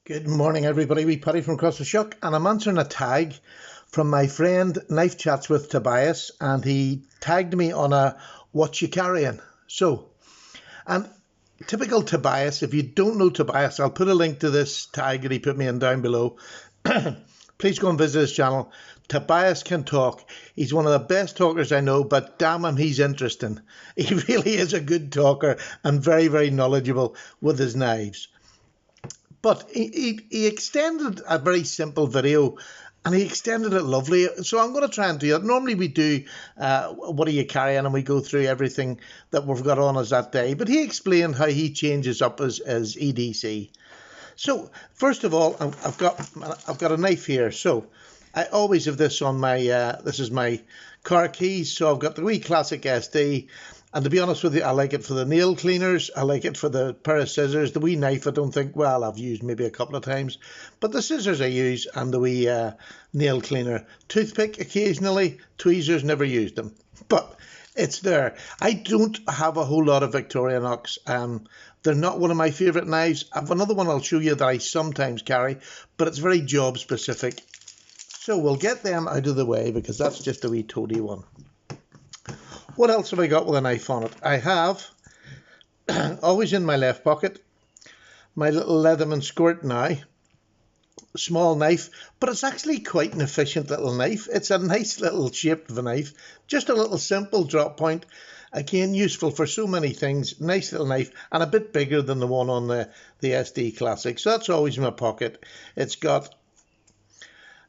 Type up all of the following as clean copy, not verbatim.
Good morning, everybody. We Paddy from across the Shuck, and I'm answering a tag from my friend Knife Chats with Tobias, and he tagged me on a Whatcha carryin. And typical Tobias, if you don't know Tobias, I'll put a link to this tag that he put me in down below. Please go and visit his channel. Tobias can talk. He's one of the best talkers I know, but damn him, he's interesting. He really is a good talker and very, very knowledgeable with his knives. But he extended a very simple video, and he extended it lovely. So I'm going to try and do it. Normally we do what are you carrying, and we go through everything that we've got on us that day. But he explained how he changes up his EDC. So first of all, I've got a knife here. So I always have this on my this is my car keys. So I've got the wee classic SD. And to be honest with you, I like it for the nail cleaners. I like it for the pair of scissors. The wee knife, I don't think, well, I've used maybe a couple of times. But the scissors I use, and the wee nail cleaner. Toothpick occasionally, tweezers, never used them. But it's there. I don't have a whole lot of Victorinox. They're not one of my favourite knives. I have another one I'll show you that I sometimes carry, but it's very job specific. So we'll get them out of the way because that's just a wee toady one. What else have I got with a knife on it? I have, always in my left pocket, my little Leatherman squirt now. Small knife, but it's actually quite an efficient little knife. It's a nice little shape of a knife. Just a little simple drop point. Again, useful for so many things. Nice little knife, and a bit bigger than the one on the SD Classic. So that's always in my pocket. It's got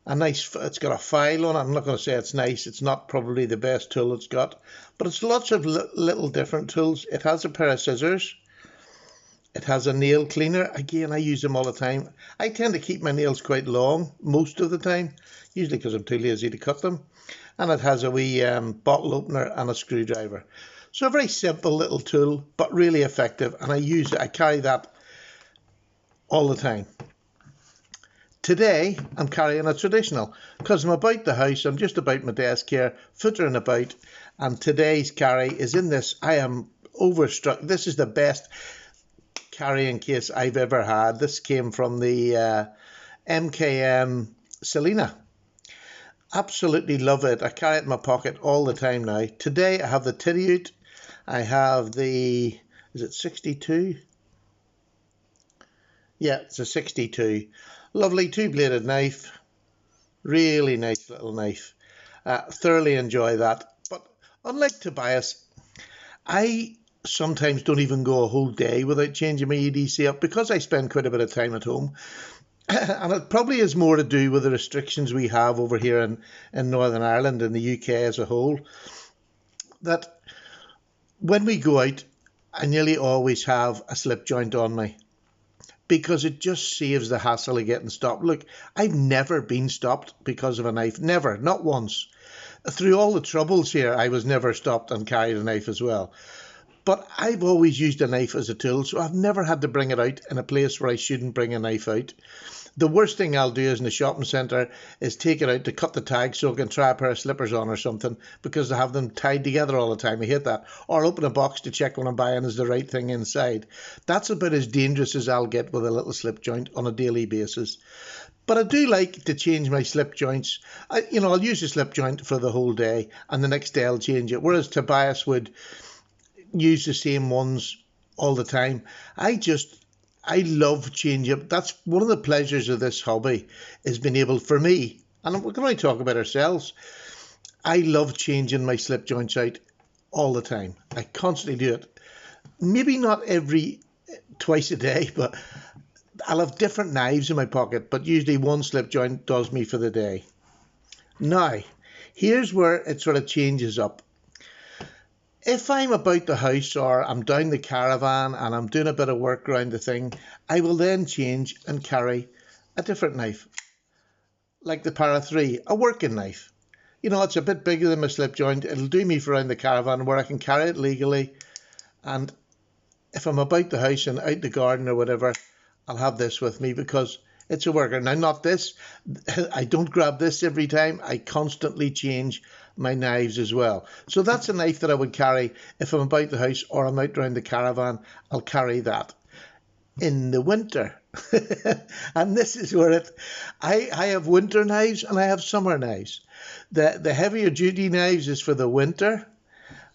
it's got a file on it. I'm not going to say it's nice. It's not probably the best tool it's got, but it's lots of little different tools. It has a pair of scissors. It has a nail cleaner. Again, I use them all the time. I tend to keep my nails quite long most of the time, usually because I'm too lazy to cut them. And it has a wee bottle opener and a screwdriver. So a very simple little tool, but really effective. And I carry that all the time. Today, I'm carrying a traditional because I'm about the house. I'm just about my desk here, footering about. And today's carry is in this. I am overstruck. This is the best carrying case I've ever had. This came from the MKM Selena. Absolutely love it. I carry it in my pocket all the time now. Today, I have the Titty. I have the, is it 62? Yeah, it's a 62. Lovely two-bladed knife, really nice little knife. Thoroughly enjoy that. But unlike Tobias, I sometimes don't even go a whole day without changing my EDC up because I spend quite a bit of time at home. And it probably is more to do with the restrictions we have over here in Northern Ireland and the UK as a whole. That when we go out, I nearly always have a slip joint on me, because it just saves the hassle of getting stopped. Look, I've never been stopped because of a knife. Never, not once. Through all the troubles here, I was never stopped and carried a knife as well. But I've always used a knife as a tool, so I've never had to bring it out in a place where I shouldn't bring a knife out. The worst thing I'll do is in the shopping centre is take it out to cut the tag so I can try a pair of slippers on or something, because I have them tied together all the time. I hate that. Or open a box to check what I'm buying is the right thing inside. That's about as dangerous as I'll get with a little slip joint on a daily basis. But I do like to change my slip joints. I'll use a slip joint for the whole day, and the next day I'll change it. Whereas Tobias would use the same ones all the time. I love changing. That's one of the pleasures of this hobby, is being able, for me, and we're going to talk about ourselves, I love changing my slip joints out all the time. I constantly do it. Maybe not twice a day, but I'll have different knives in my pocket, but usually one slip joint does me for the day. Now, here's where it sort of changes up. If I'm about the house or I'm down the caravan and I'm doing a bit of work around the thing, I will then change and carry a different knife, like the Para 3, a working knife. It's a bit bigger than my slip joint. It'll do me for around the caravan where I can carry it legally. And if I'm about the house and out the garden or whatever, I'll have this with me because it's a worker. Now, not this. I don't grab this every time. I constantly change my knives as well. So that's a knife that I would carry if I'm about the house or I'm out around the caravan. I'll carry that. in the winter. And this is where I have winter knives and I have summer knives. The heavier duty knives is for the winter,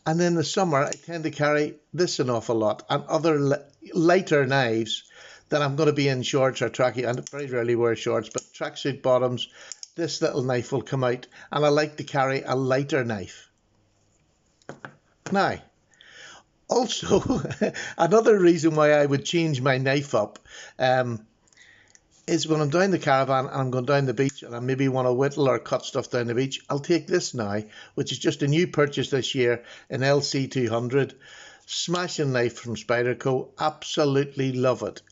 and in the summer I tend to carry this an awful lot and other lighter knives that I'm going to be in shorts or tracky. I very rarely wear shorts, but tracksuit bottoms, this little knife will come out, and I like to carry a lighter knife. Now, also, another reason why I would change my knife up is when I'm down the caravan and I'm going down the beach and I maybe want to whittle or cut stuff down the beach, I'll take this now, which is just a new purchase this year, an LC200. Smashing knife from Spyderco. Absolutely love it.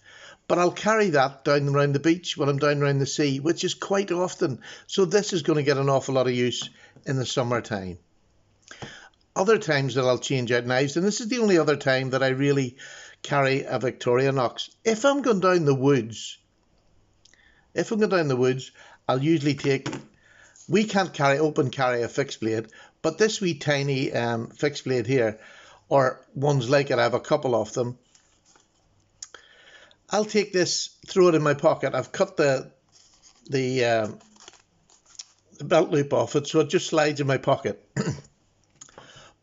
But I'll carry that down around the beach when I'm down around the sea, which is quite often. So this is going to get an awful lot of use in the summertime. Other times that I'll change out knives, and this is the only other time that I really carry a Victorinox. If I'm going down the woods, I'll usually take, we can't carry a fixed blade, but this wee tiny fixed blade here, or ones like it, I have a couple of them. I'll take this, throw it in my pocket. I've cut the belt loop off it, so it just slides in my pocket.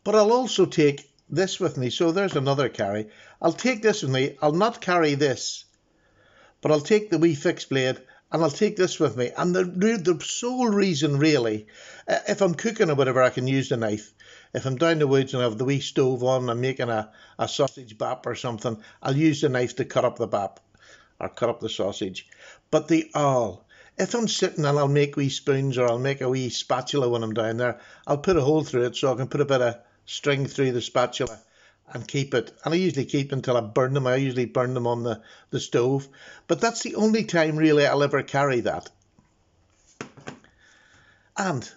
But I'll also take this with me. So there's another carry. I'll take this with me. I'll not carry this, but I'll take the wee fixed blade and I'll take this with me. And the sole reason really, if I'm cooking or whatever, I can use the knife. If I'm down the woods and I have the wee stove on, I'm making a sausage bap or something, I'll use the knife to cut up the bap or cut up the sausage. But the awl, if I'm sitting and I'll make wee spoons or I'll make a wee spatula when I'm down there, I'll put a hole through it so I can put a bit of string through the spatula and keep it. And I usually keep it until I burn them. I usually burn them on the stove. But that's the only time really I'll ever carry that. And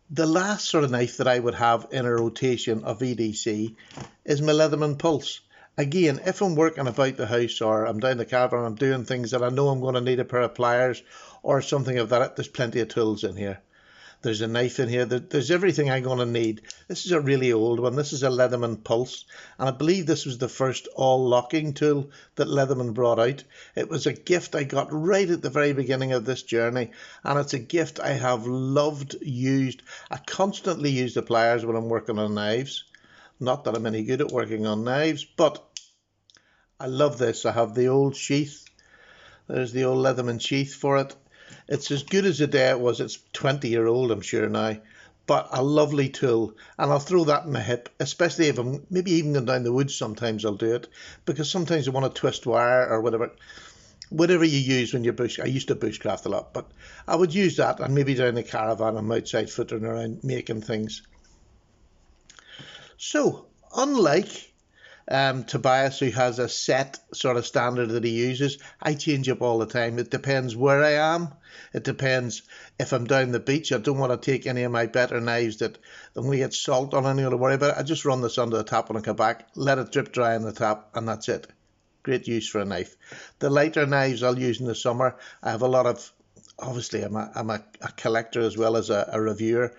the last sort of knife that I would have in a rotation of EDC is my Leatherman Pulse. Again, if I'm working about the house or I'm down the caravan, I'm doing things that I know I'm going to need a pair of pliers or something of that, there's plenty of tools in here. There's a knife in here. There's everything I'm going to need. This is a really old one. This is a Leatherman Pulse. And I believe this was the first all-locking tool that Leatherman brought out. It was a gift I got right at the very beginning of this journey. And it's a gift I have loved, used. I constantly use the pliers when I'm working on knives. Not that I'm any good at working on knives, but I love this. I have the old sheath. There's the old Leatherman sheath for it. It's as good as the day it was. It's 20-year-old, I'm sure now, but a lovely tool. And I'll throw that in my hip, especially if I'm maybe even going down the woods. Sometimes I'll do it because sometimes I want to twist wire or whatever you use when you're bush. I used to bushcraft a lot, but I would use that and maybe down the caravan I'm outside footering around making things. So unlike Tobias, who has a set sort of standard that he uses, I change up all the time. It depends where I am. It depends if I'm down the beach. I don't want to take any of my better knives that I'm going to get salt on. I'm going to worry about it. I just run this under the tap when I come back, let it drip dry on the tap, and that's it. Great use for a knife. The lighter knives I'll use in the summer. I have a lot of, obviously I'm a collector as well as a reviewer.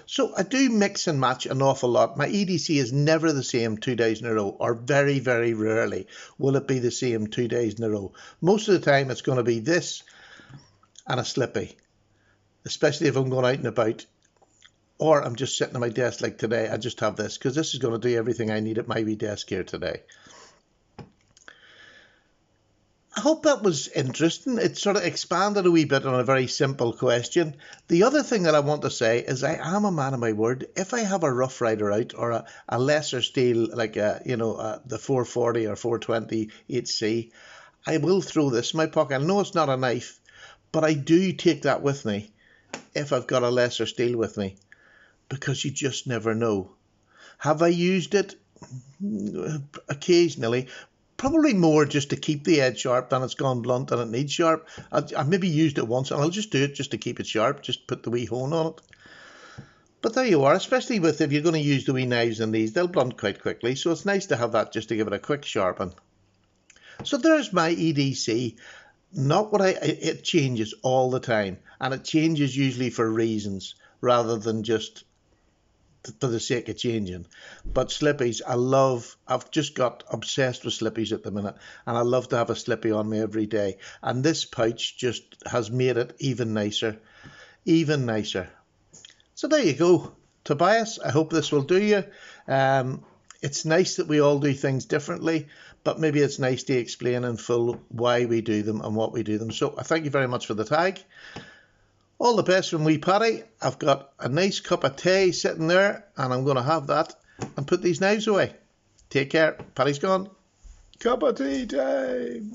So I do mix and match an awful lot. My EDC is never the same 2 days in a row, or very, very rarely will it be the same 2 days in a row. Most of the time it's going to be this and a slippy, especially if I'm going out and about, or I'm just sitting at my desk like today. I just have this because this is going to do everything I need at my wee desk here today. I hope that was interesting. It sort of expanded a wee bit on a very simple question. The other thing that I want to say is I am a man of my word. If I have a Rough Rider out or a lesser steel like the 440 or 420 HC, I will throw this in my pocket. I know it's not a knife, but I do take that with me if I've got a lesser steel with me, because you just never know. Have I used it? Occasionally. Probably more just to keep the edge sharp than it's gone blunt and it needs sharp. I maybe used it once and I'll just do it just to keep it sharp, just put the wee hone on it. But there you are, especially if you're going to use the wee knives in these, they'll blunt quite quickly, so it's nice to have that just to give it a quick sharpen. So there's my EDC. It changes all the time, and it changes usually for reasons rather than just for the sake of changing. But slippies, I've just got obsessed with slippies at the minute, and I love to have a slippy on me every day. And this pouch just has made it even nicer, even nicer. So there you go, Tobias. I hope this will do you. It's nice that we all do things differently, but maybe it's nice to explain in full why we do them and what we do them. So I thank you very much for the tag. All the best from wee Paddy. I've got a nice cup of tea sitting there, and I'm going to have that and put these knives away. Take care. Paddy's gone. Cup of tea time.